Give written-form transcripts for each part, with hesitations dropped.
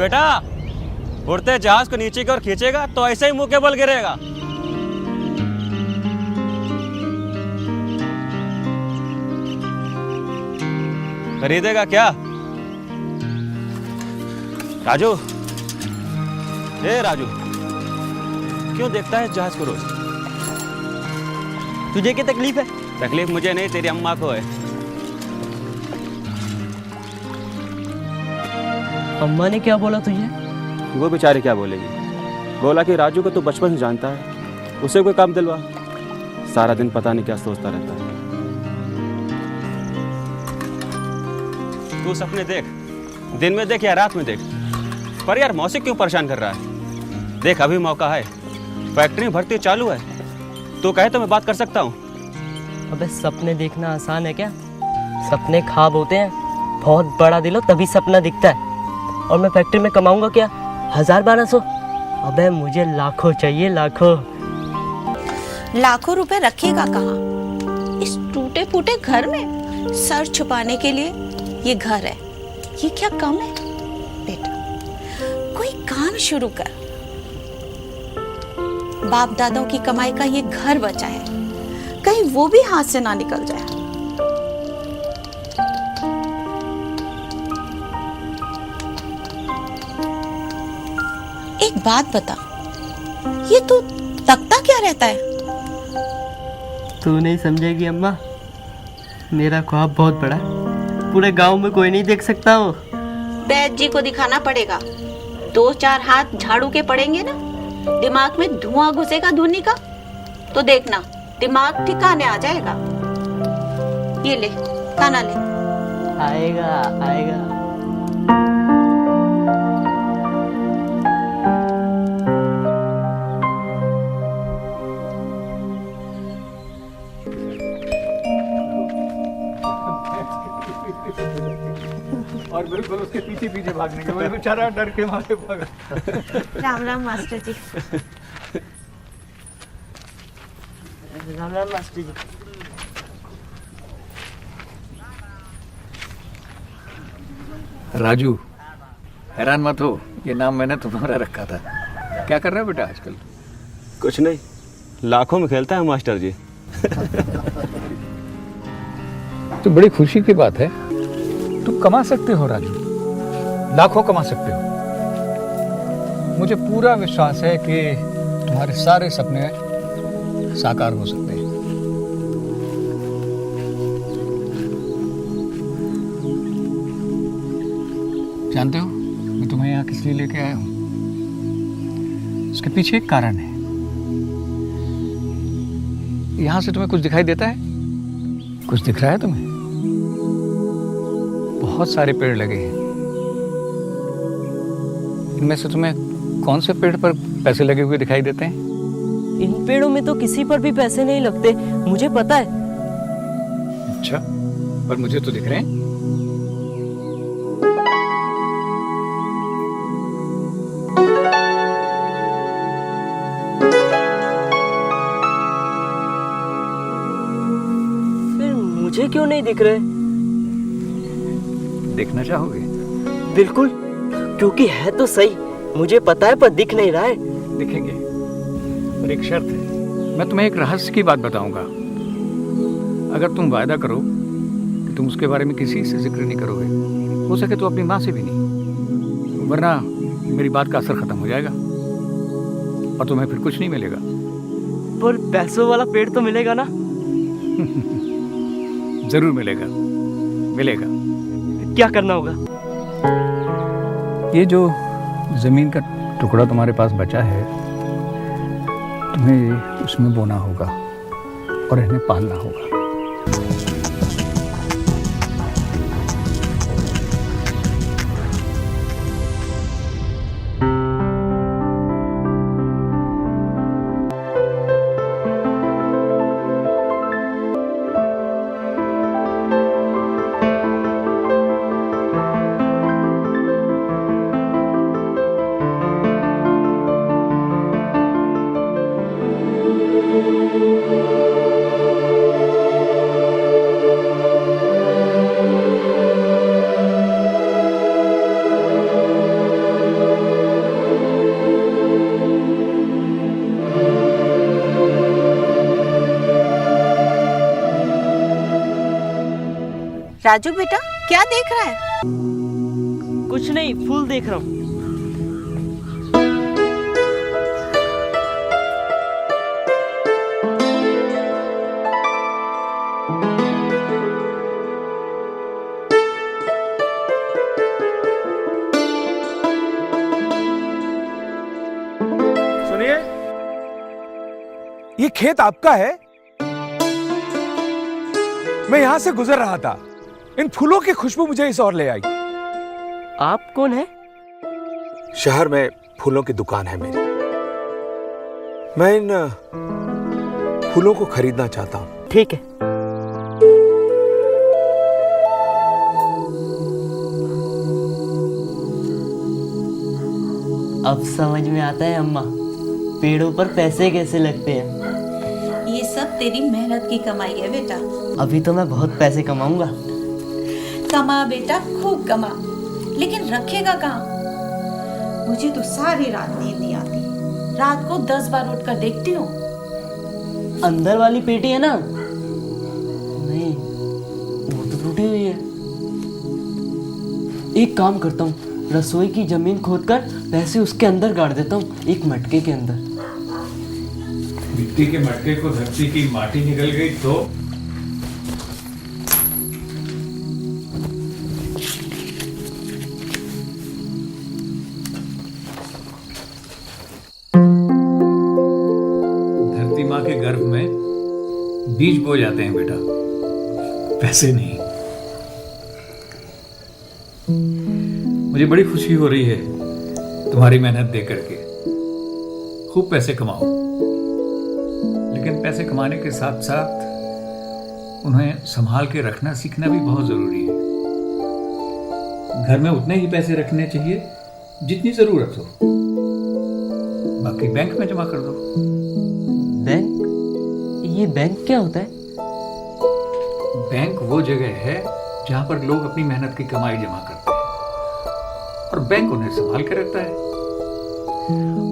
बेटा, उड़ते जहाज को नीचे की ओर खींचेगा तो ऐसे ही मुंह के बल गिरेगा। खरीदेगा क्या? राजू, ए राजू, क्यों देखता है जहाज को रोज? तुझे क्या तकलीफ है? तकलीफ मुझे नहीं, तेरी अम्मा को है। अम्मा ने क्या बोला तुझे? वो बेचारी क्या बोलेगी? बोला कि राजू को तू बचपन से जानता है, उसे कोई काम दिलवा। सारा दिन पता नहीं क्या सोचता रहता है। तू सपने देख, दिन में देख या रात में देख, पर यार मौसी क्यों परेशान कर रहा है? देख अभी मौका है, फैक्ट्री में भर्ती चालू है, तू कहे तो मैं बात कर सकता हूँ। अबे सपने देखना आसान है क्या? सपने ख्वाब होते हैं, बहुत बड़ा दिल हो तभी सपना दिखता है। और मैं फैक्ट्री में कमाऊंगा क्या? 1000-1200? अबे मुझे लाखों चाहिए, लाखों। लाखों रुपए रखेगा कहाँ? इस टूटे फूटे घर में सर छुपाने के लिए ये घर है, ये क्या कम है? बेटा कोई काम शुरू कर। बाप दादाओं की कमाई का ये घर बचा है, कहीं वो भी हाथ से ना निकल जाए। एक बात बता, ये तू तकता क्या रहता है? तू नहीं समझेगी अम्मा, मेरा ख्वाब बहुत बड़ा है, पूरे गांव में कोई नहीं देख सकता हो। बैद जी को दिखाना पड़ेगा, 2-4 हाथ झाड़ू के पड़ेंगे ना, दिमाग में धुआं घुसेगा धुनी का, तो देखना दिमाग ठिकाने आ जाएगा। ये ले खाना ले। आएगा आएगा। और बिल्कुल उसके पीछे पीछे भागने के, वो बेचारा डर के मारे भागा। राम राम मास्टर जी। राम राम मास्टर जी। राजू, हैरान मत हो, ये नाम मैंने तुम्हारा रखा था। क्या कर रहा है बेटा आजकल? कुछ नहीं, लाखों में खेलता है मास्टर जी। तो बड़ी खुशी की बात है, तुम कमा सकते हो राजू, लाखों कमा सकते हो। मुझे पूरा विश्वास है कि तुम्हारे सारे सपने साकार हो सकते हैं। जानते हो मैं तुम्हें यहाँ किस लिए लेके आया हूँ? उसके पीछे एक कारण है। यहाँ से तुम्हें कुछ दिखाई देता है? कुछ दिख रहा है तुम्हें? बहुत सारे पेड़ लगे हैं। इनमें से तुम्हें कौन से पेड़ पर पैसे लगे हुए दिखाई देते हैं? इन पेड़ों में तो किसी पर भी पैसे नहीं लगते, मुझे पता है। अच्छा, पर मुझे तो दिख रहे हैं। फिर मुझे क्यों नहीं दिख रहे? देखना चाहोगे? बिल्कुल, क्योंकि है तो सही, मुझे पता है पर दिख नहीं रहा है। दिखेंगे, पर एक शर्त है। मैं तुम्हें एक रहस्य की बात बताऊंगा। अगर तुम वायदा करो कि तुम उसके बारे में किसी से जिक्र नहीं करोगे, हो सके तो अपनी माँ से भी नहीं, वरना मेरी बात का असर खत्म हो जाएगा और तुम्हें फिर कुछ नहीं मिलेगा। पर पैसों वाला पेड़ तो मिलेगा ना? जरूर मिलेगा, मिलेगा। क्या करना होगा? ये जो जमीन का टुकड़ा तुम्हारे पास बचा है, तुम्हें उसमें बोना होगा और इन्हें पालना होगा। राजू बेटा, क्या देख रहा है? कुछ नहीं, फूल देख रहा हूँ। सुनिए, ये खेत आपका है? मैं यहां से गुजर रहा था, इन फूलों की खुशबू मुझे इस ओर ले आई। आप कौन है? शहर में फूलों की दुकान है मेरी। मैं इन फूलों को खरीदना चाहता हूं। ठीक है। अब समझ में आता है अम्मा, पेड़ों पर पैसे कैसे लगते हैं। ये सब तेरी मेहनत की कमाई है बेटा। अभी तो मैं बहुत पैसे कमाऊंगा। कमा बेटा, खूब कमा, लेकिन रखेगा कहाँ? मुझे तो सारी रात नींद नहीं आती। रात को 10 बार उठकर देखती हूँ। अंदर वाली पेटी है ना? नहीं, वो तो टूटी हुई है। एक काम करता हूँ, रसोई की जमीन खोदकर पैसे उसके अंदर गाड़ देता हूँ, एक मटके के अंदर। मिट्टी के मटके को धरती की माटी निकल गई तो? धरती माँ के गर्भ में बीज बो जाते हैं बेटा, पैसे नहीं। मुझे बड़ी खुशी हो रही है तुम्हारी मेहनत देख करके। खूब पैसे कमाओ, लेकिन पैसे कमाने के साथ साथ उन्हें संभाल के रखना सीखना भी बहुत जरूरी है। घर में उतने ही पैसे रखने चाहिए जितनी जरूरत हो, बाकी बैंक में जमा कर दो। बैंक? ये बैंक क्या होता है? बैंक वो जगह है जहां पर लोग अपनी मेहनत की कमाई जमा करते हैं और बैंक उन्हें संभाल के रखता है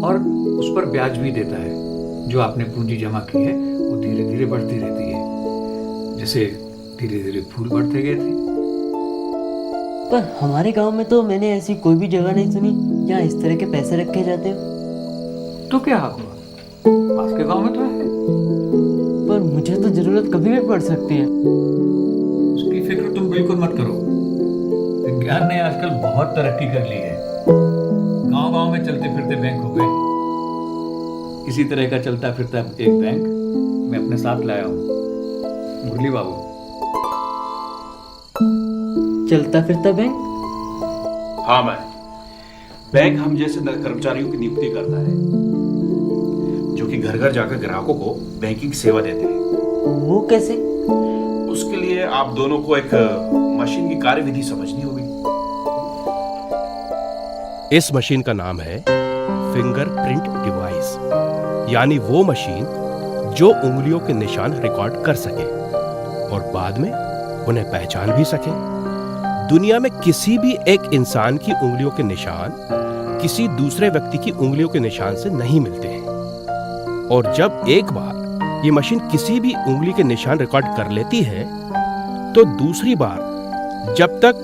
और उस पर ब्याज भी देता है। जो आपने पूंजी जमा की है वो धीरे धीरे बढ़ती रहती है, जैसे धीरे धीरे फूल बढ़ते गए थे। पर हमारे गांव में तो मैंने ऐसी कोई भी जगह नहीं सुनी जहाँ इस तरह के पैसे रखे जाते हो। तो क्या हुआ, पास के गांव में तो है। पर मुझे तो जरूरत कभी भी पड़ सकती है। उसकी फिक्र तुम बिल्कुल मत करो। विज्ञान ने आजकल बहुत तरक्की कर ली है। गांव गांव में चलते फिरते बैंक हो गए। इसी तरह का चलता फिरता एक बैंक मैं अपने साथ लाया हूँ। मुरली बाबू, चलता फिरता बैंक? हाँ, मैं बैंक हम जैसे कर्मचारियों की नियुक्ति करता है जो कि घर घर जाकर ग्राहकों को बैंकिंग सेवा देते हैं। वो कैसे? उसके लिए आप दोनों को एक मशीन की कार्यविधि समझनी होगी। इस मशीन का नाम है फिंगरप्रिंट डिवाइस, यानी वो मशीन जो उंगलियों के निशान रिकॉर्ड कर सके और बाद में उन्हें पहचान भी सके। दुनिया में किसी भी एक इंसान की उंगलियों के निशान किसी दूसरे व्यक्ति की उंगलियों के निशान से नहीं मिलते हैं, और जब एक बार ये मशीन किसी भी उंगली के निशान रिकॉर्ड कर लेती है तो दूसरी बार जब तक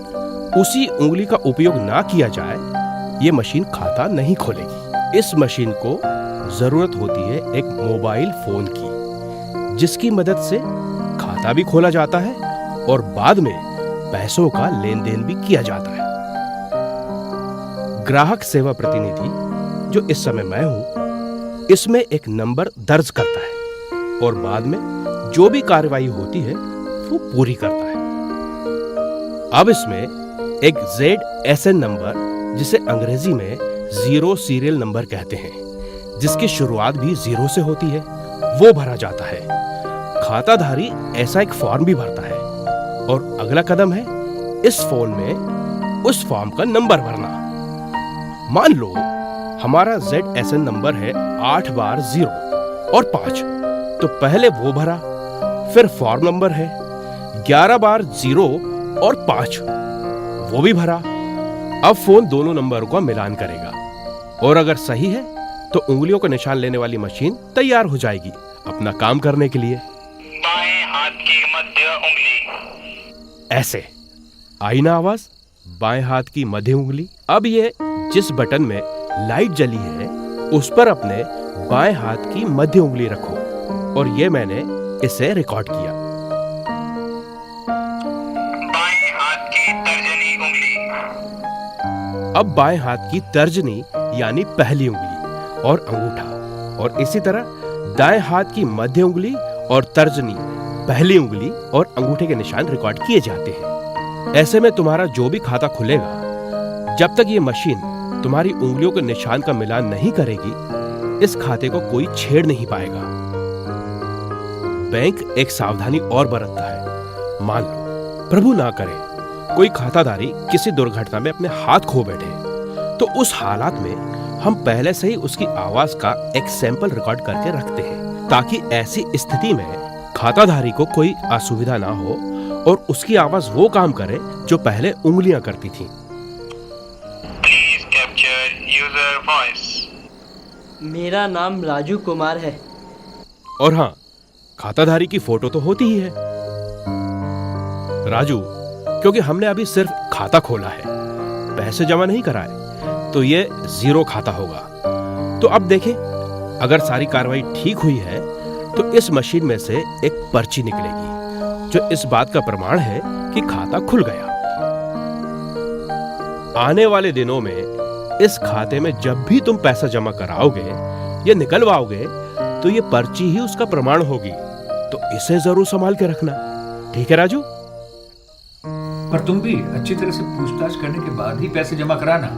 उसी उंगली का उपयोग ना किया जाए ये मशीन खाता नहीं खोलेगी। इस मशीन को जरूरत होती है एक मोबाइल फोन की, जिसकी मदद से खाता भी खोला जाता है और बाद में पैसों का लेन देन भी किया जाता है। ग्राहक सेवा प्रतिनिधि जो इस समय मैं हूं, इसमें एक नंबर दर्ज करता है और बाद में जो भी कार्रवाई होती है वो पूरी करता है। अब इसमें एक ZSN नंबर, जिसे अंग्रेजी में जीरो सीरियल नंबर कहते हैं, जिसकी शुरुआत भी 0 से होती है, वो भरा जाता है। खाताधारी ऐसा एक फॉर्म भी भरता है और अगला कदम है इस फॉर्म में उस फॉर्म का नंबर भरना। मान लो हमारा ZSN नंबर है 8 बार 0 और 5, तो पहले वो भरा, फिर फॉर्म नंबर है 11 बार 0 और 5, वो भी भरा। अब फोन दोनों नंबरों का मिलान करेगा और अगर सही है तो उंगलियों का निशान लेने वाली मशीन तैयार हो जाएगी अपना काम करने के लिए। बाएं हाथ की मध्य उंगली। ऐसे आई ना आवाज? बाएं हाथ की मध्य उंगली। अब ये जिस बटन में लाइट जली है उस पर अपने बाएं हाथ की मध्य उंगली रखो। और ये मैंने इसे रिकॉर्ड किया। बाएं हाथ की तर्जनी उंगली। अब बाएं हाथ की तर्जनी यानी पहली उंगली और अंगूठा, और इसी तरह दाएं हाथ की मध्य उंगली और तर्जनी, पहली उंगली और अंगूठे के निशान रिकॉर्ड किए जाते हैं। ऐसे में तुम्हारा जो भी खाता खुलेगा, जब तक ये मशीन तुम्हारी उंगलियों के निशान का मिलान नहीं करेगी, इस खाते को कोई छेड़ नहीं पाएगा। बैंक एक सावधानी और बरतता है। मान लो प्रभु ना करे कोई खाताधारी किसी दुर्घटना में अपने हाथ खो बैठे, तो उस हालात में हम पहले से ही उसकी आवाज का एक सैंपल रिकॉर्ड करके रखते हैं, ताकि ऐसी स्थिति में खाताधारी को कोई असुविधा ना हो और उसकी आवाज वो काम करे जो पहले उंगलियां करती थीं। Please capture user voice. मेरा नाम राजू कुमार है। और हाँ, खाताधारी की फोटो तो होती ही है। राजू, क्योंकि हमने अभी सिर्फ खाता खोला है, पैसे जमा नहीं कराए, तो ये जीरो खाता होगा। तो अब देखें, अगर सारी कार्रवाई ठीक हुई है तो इस मशीन में से एक पर्ची निकलेगी जो इस बात का प्रमाण है कि खाता खुल गया। आने वाले दिनों में इस खाते में जब भी तुम पैसा जमा कराओगे या निकलवाओगे तो ये पर्ची ही उसका प्रमाण होगी। तो इसे जरूर संभाल के रखना, ठीक है राजू? पर तुम भी अच्छी तरह से पूछताछ करने के बाद ही पैसे जमा कराना।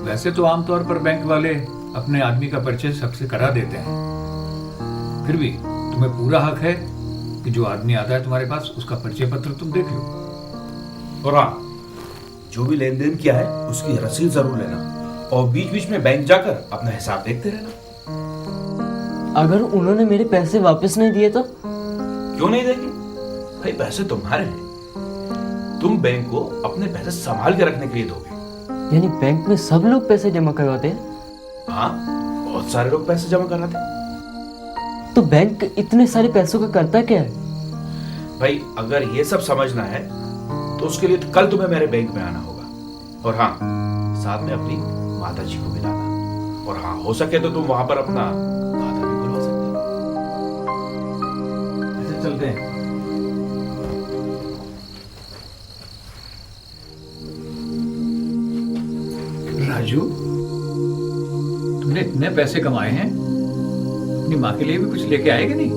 वैसे तो आमतौर पर बैंक वाले अपने आदमी का परिचय सबसे करा देते हैं, फिर भी तुम्हें पूरा हक है कि जो आदमी आता है तुम्हारे पास उसका परिचय पत्र तुम देख लो। और हाँ, जो भी लेन देन किया है उसकी रसीद जरूर लेना और बीच बीच में बैंक जाकर अपना हिसाब देखते रहना। अगर उन्होंने मेरे पैसे वापस नहीं दिए तो? क्यों नहीं देंगे भाई? पैसे तुम्हारे हैं, तुम बैंक को अपने पैसे संभाल के रखने के लिए दोगे। यानी बैंक में सब लोग पैसे जमा करवाते हैं? हाँ, बहुत सारे लोग पैसे जमा कराते हैं। तो बैंक इतने सारे पैसों का करता क्या है? भाई अगर ये सब समझना है तो उसके लिए तो कल तुम्हें मेरे बैंक में आना होगा। और हाँ, साथ में अपनी माता जी को मिलाना। और हाँ, हो सके तो तुम वहां पर अपना खाता भी खुलवा सकते हो। ऐसे चलते हैं। राजू, तुमने इतने पैसे कमाए हैं, अपनी माँ के लिए भी कुछ लेके आए कि नहीं?